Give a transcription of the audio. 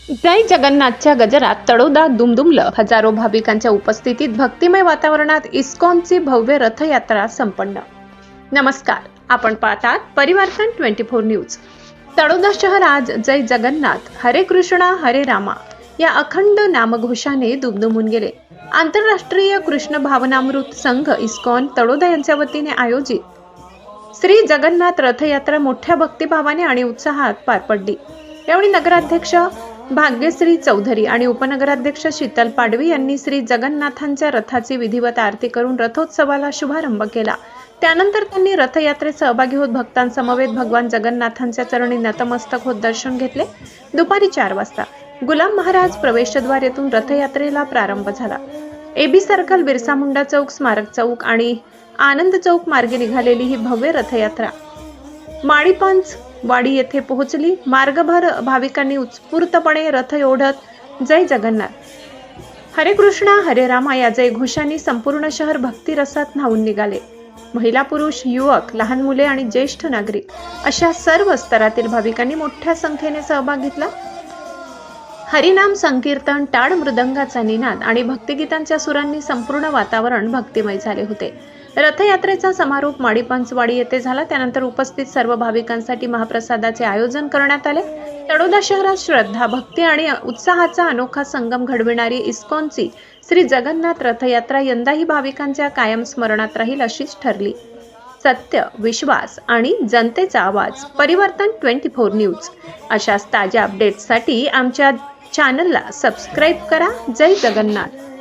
जय जगन्नाथच्या गजरात तडोदा दुमदुमलं. हजारो भाविकांच्या उपस्थितीत भक्तिमय वातावरणात इस्कॉनची भव्य रथयात्रा संपन्न. नमस्कार, आपण पाहतात परिवर्तन 24 न्यूज. तडोदा शहर आज जय जगन्नाथ, हरे कृष्णा हरे रामा या अखंड नामघोषाने दुमदुमून गेले. आंतरराष्ट्रीय कृष्ण भावनामृत संघ इस्कॉन तडोदा यांच्या वतीने आयोजित श्री जगन्नाथ रथयात्रा मोठ्या भक्तिभावाने आणि उत्साहात पार पडली. यावेळी नगराध्यक्ष भाग्यश्री चौधरी आणि उपनगराध्यक्ष शीतल पाडवी यांनी श्री जगन्नाथांच्या रथाची विधिवत आरती करून रथोत्सवाला शुभारंभ केला. त्यानंतर त्यांनी रथयात्रेत सहभागी होत भक्तांसमवेत भगवान जगन्नाथांच्या चरणी नतमस्तक होत दर्शन घेतले. दुपारी 4 वाजता गुलाम महाराज प्रवेशद्वार येथून रथयात्रेला प्रारंभ झाला. एबी सर्कल, बिरसा मुंडा चौक, स्मारक चौक आणि आनंद चौक मार्गे निघालेली ही भव्य रथयात्रा माळीपंच वाडी येथे पोहोचली. मार्गभर भाविकांनी उत्स्फूर्तपणे रथ ओढत जय जगन्नाथ, हरे कृष्णा हरे रामा या जय घोषांनी संपूर्ण शहर भक्तिरसात न्हाऊन निघाले. महिला, पुरुष, युवक, लहान मुले आणि ज्येष्ठ नागरिक अशा सर्व स्तरातील भाविकांनी मोठ्या संख्येने सहभाग घेतला. हरिनाम संकीर्तन, टाळ मृदंगाचा निनाद आणि भक्तिगीतांच्या सुरांनी संपूर्ण वातावरण भक्तिमय झाले होते. रथयात्रेचा समारोप माळीपंचवाडी येथे झाला. त्यानंतर उपस्थित सर्व भाविकांसाठी महाप्रसादाचे आयोजन करण्यात आले. तडोदा शहरात श्रद्धा, भक्ती आणि उत्साहाचा अनोखा संगम घडविणारी इस्कॉनची श्री जगन्नाथ रथयात्रा यंदाही भाविकांच्या कायम स्मरणात राहील अशीच ठरली. सत्य, विश्वास आणि जनतेचा आवाज. परिवर्तन 24 न्यूज. अशाच ताज्या अपडेट्ससाठी आमच्या चॅनलला सबस्क्राईब करा. जय जगन्नाथ.